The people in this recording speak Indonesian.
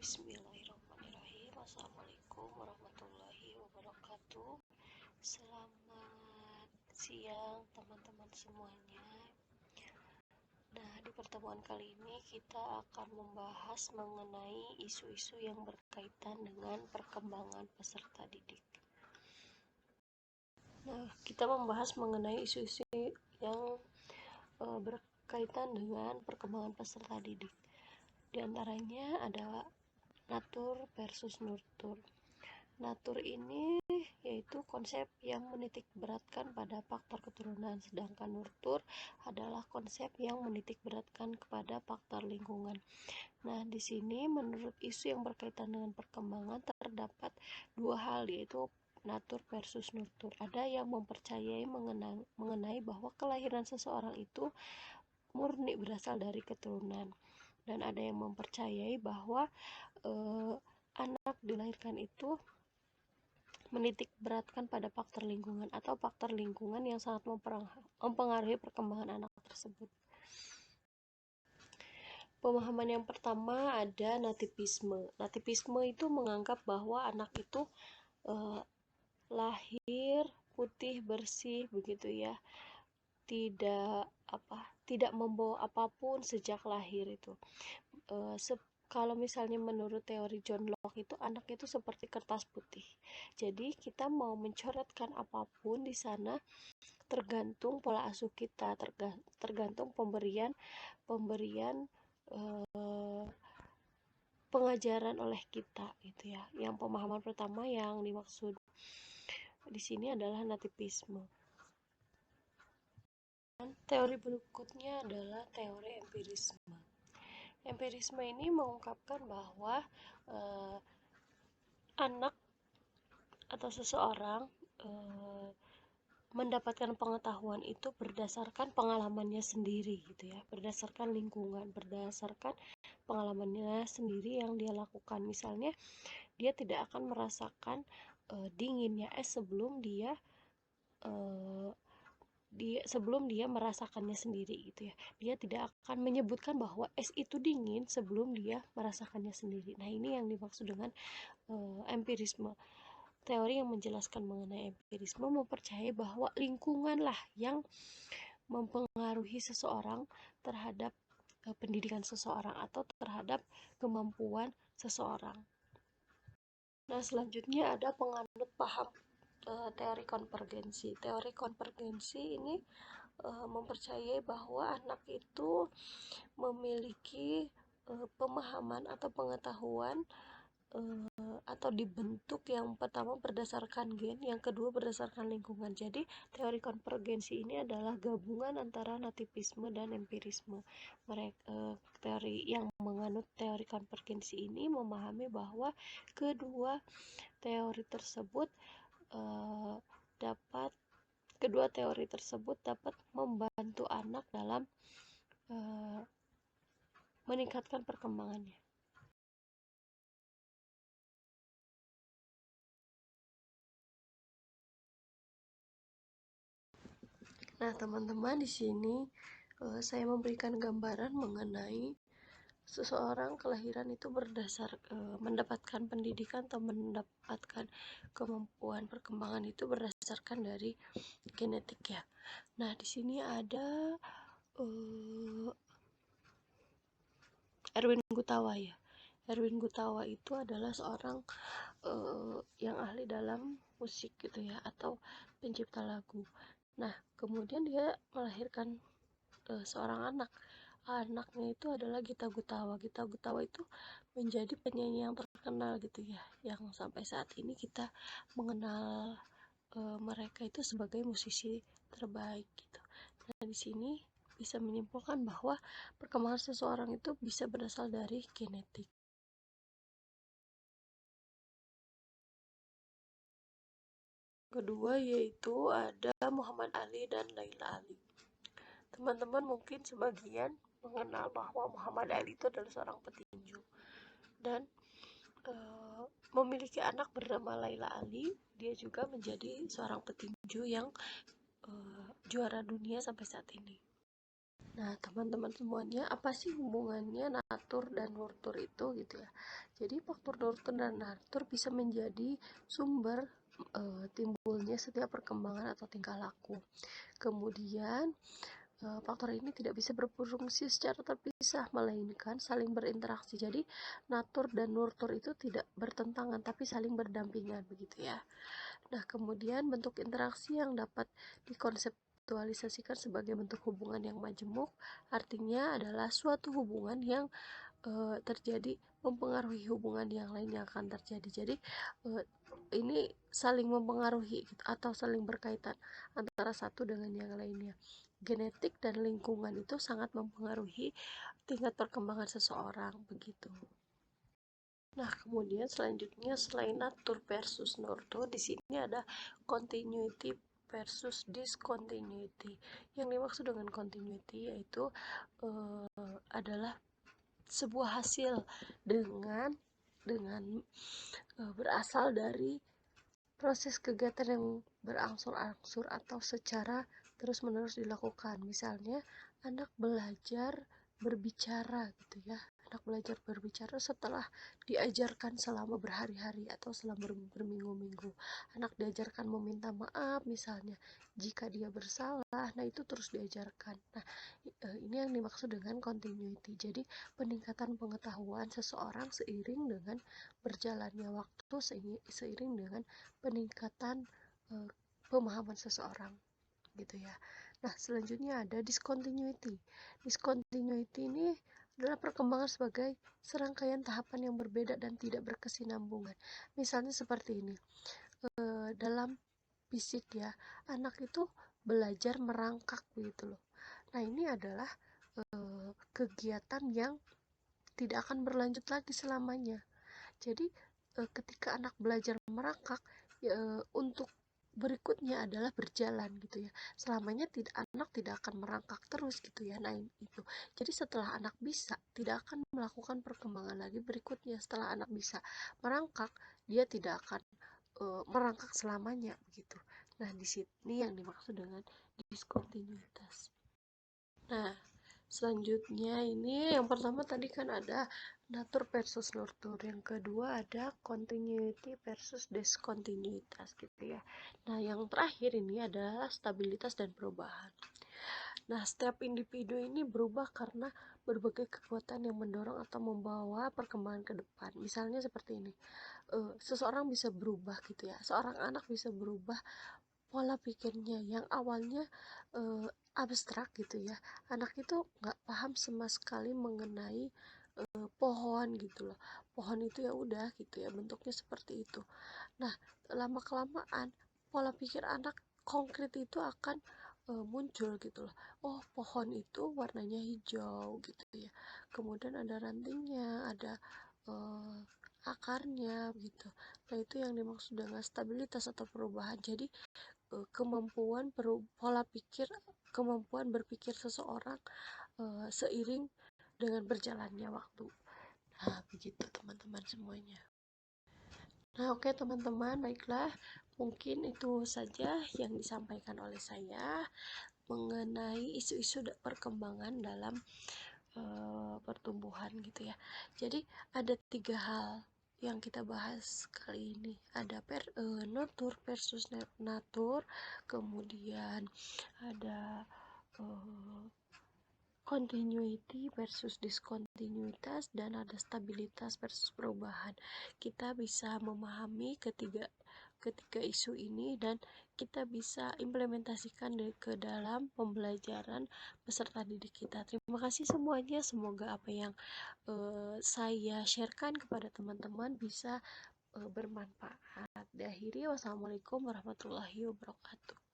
Bismillahirrahmanirrahim. Assalamualaikum warahmatullahi wabarakatuh. Selamat siang teman-teman semuanya. Nah, di pertemuan kali ini kita akan membahas mengenai isu-isu yang berkaitan dengan perkembangan peserta didik. Nah, kita membahas mengenai isu-isu yang berkaitan dengan perkembangan peserta didik. Di antaranya adalah natur versus nurtur. Natur ini yaitu konsep yang menitik beratkan pada faktor keturunan, sedangkan nurtur adalah konsep yang menitik beratkan kepada faktor lingkungan. Nah, di sini menurut isu yang berkaitan dengan perkembangan terdapat dua hal, yaitu natur versus nurtur. Ada yang mempercayai mengenai bahwa kelahiran seseorang itu murni berasal dari keturunan, dan ada yang mempercayai bahwa anak dilahirkan itu menitik beratkan pada faktor lingkungan atau faktor lingkungan yang sangat mempengaruhi perkembangan anak tersebut. Pemahaman yang pertama ada nativisme. Nativisme itu menganggap bahwa anak itu lahir putih bersih begitu ya, tidak membawa apapun sejak lahir itu. Kalau misalnya menurut teori John Locke itu anak itu seperti kertas putih. Jadi kita mau mencoretkan apapun di sana tergantung pola asuh kita, tergantung pemberian pengajaran oleh kita gitu ya. Yang pemahaman pertama yang dimaksud di sini adalah nativisme. Dan teori berikutnya adalah teori empirisme. Empirisme ini mengungkapkan bahwa anak atau seseorang mendapatkan pengetahuan itu berdasarkan pengalamannya sendiri gitu ya, berdasarkan lingkungan, berdasarkan pengalamannya sendiri yang dia lakukan. Misalnya dia tidak akan merasakan dinginnya es sebelum dia merasakannya sendiri gitu ya. Dia tidak akan menyebutkan bahwa es itu dingin sebelum dia merasakannya sendiri. Nah, ini yang dimaksud dengan empirisme. Teori yang menjelaskan mengenai empirisme mempercayai bahwa lingkunganlah yang mempengaruhi seseorang terhadap pendidikan seseorang atau terhadap kemampuan seseorang. Nah, selanjutnya ada penganut paham teori konvergensi. Teori konvergensi ini mempercayai bahwa anak itu memiliki pemahaman atau pengetahuan atau dibentuk yang pertama berdasarkan gen, yang kedua berdasarkan lingkungan. Jadi teori konvergensi ini adalah gabungan antara nativisme dan empirisme. Teori yang menganut teori konvergensi ini memahami bahwa kedua teori tersebut dapat membantu anak dalam meningkatkan perkembangannya. Nah, teman-teman, di sini saya memberikan gambaran mengenai seseorang kelahiran itu mendapatkan pendidikan atau mendapatkan kemampuan perkembangan itu berdasarkan dari genetik ya. Nah, di sini ada Erwin Gutawa ya. Erwin Gutawa itu adalah seorang yang ahli dalam musik gitu ya, atau pencipta lagu. Nah, kemudian dia melahirkan seorang anaknya itu adalah Gita Gutawa. Gita Gutawa itu menjadi penyanyi yang terkenal gitu ya, yang sampai saat ini kita mengenal mereka itu sebagai musisi terbaik gitu. Nah, di sini bisa menyimpulkan bahwa perkembangan seseorang itu bisa berasal dari genetik. Kedua yaitu ada Muhammad Ali dan Laila Ali. Teman-teman mungkin sebagian mengenal bahwa Muhammad Ali itu adalah seorang petinju dan memiliki anak bernama Laila Ali. Dia juga menjadi seorang petinju yang juara dunia sampai saat ini. Nah, teman-teman semuanya, apa sih hubungannya natur dan nurtur itu gitu ya? Jadi faktor nurtur dan natur bisa menjadi sumber timbulnya setiap perkembangan atau tingkah laku. Kemudian faktor ini tidak bisa berfungsi secara terpisah, melainkan saling berinteraksi. Jadi natur dan nurtur itu tidak bertentangan tapi saling berdampingan begitu ya. Nah, kemudian bentuk interaksi yang dapat dikonseptualisasikan sebagai bentuk hubungan yang majemuk artinya adalah suatu hubungan yang terjadi mempengaruhi hubungan yang lain yang akan terjadi. Jadi ini saling mempengaruhi gitu, atau saling berkaitan antara satu dengan yang lainnya. Genetik dan lingkungan itu sangat mempengaruhi tingkat perkembangan seseorang begitu. Nah, kemudian selanjutnya selain natur versus nurture, di sini ada continuity versus discontinuity. Yang dimaksud dengan continuity yaitu adalah sebuah hasil dengan berasal dari proses kegiatan yang berangsur-angsur atau secara terus-menerus dilakukan. Misalnya, anak belajar berbicara gitu ya. Anak belajar berbicara setelah diajarkan selama berhari-hari atau selama berminggu-minggu. Anak diajarkan meminta maaf misalnya jika dia bersalah. Nah, itu terus diajarkan. Nah, ini yang dimaksud dengan continuity. Jadi, peningkatan pengetahuan seseorang seiring dengan berjalannya waktu, seiring dengan peningkatan pemahaman seseorang gitu ya. Nah, selanjutnya ada discontinuity. Discontinuity ini adalah perkembangan sebagai serangkaian tahapan yang berbeda dan tidak berkesinambungan. Misalnya seperti ini, dalam fisik ya, anak itu belajar merangkak gitu loh. Nah, ini adalah kegiatan yang tidak akan berlanjut lagi selamanya. Jadi ketika anak belajar merangkak untuk berikutnya adalah berjalan gitu ya. Selamanya anak tidak akan merangkak terus gitu ya. Nah, itu. Jadi setelah anak bisa, tidak akan melakukan perkembangan lagi berikutnya. Setelah anak bisa merangkak, dia tidak akan merangkak selamanya begitu. Nah, di sini yang dimaksud dengan diskontinuitas. Nah, selanjutnya ini yang pertama tadi kan ada natur versus nurture, yang kedua ada continuity versus diskontinuitas gitu ya. Nah, yang terakhir ini adalah stabilitas dan perubahan. Nah, setiap individu ini berubah karena berbagai kekuatan yang mendorong atau membawa perkembangan ke depan. Misalnya seperti ini, seseorang bisa berubah gitu ya, seorang anak bisa berubah pola pikirnya yang awalnya abstrak gitu ya. Anak itu nggak paham sama sekali mengenai pohon gitu loh. Pohon itu ya udah gitu ya, bentuknya seperti itu. Nah, lama kelamaan pola pikir anak konkret itu akan muncul gitu loh. Oh, pohon itu warnanya hijau gitu ya. Kemudian ada rantingnya, ada uh, akarnya gitu. Nah, itu yang dimaksud dengan stabilitas atau perubahan. Jadi kemampuan pola pikir, kemampuan berpikir seseorang seiring dengan berjalannya waktu. Nah, begitu teman-teman semuanya. Nah, oke teman-teman, baiklah. Mungkin itu saja yang disampaikan oleh saya mengenai isu-isu perkembangan dalam pertumbuhan gitu ya. Jadi ada 3 hal yang kita bahas kali ini. Ada natur versus natur, kemudian ada continuity versus diskontinuitas, dan ada stabilitas versus perubahan. Kita bisa memahami ketiga isu ini dan kita bisa implementasikan ke dalam pembelajaran peserta didik kita. Terima kasih semuanya, semoga apa yang saya sharekan kepada teman-teman bisa bermanfaat. Akhiri, wassalamualaikum warahmatullahi wabarakatuh.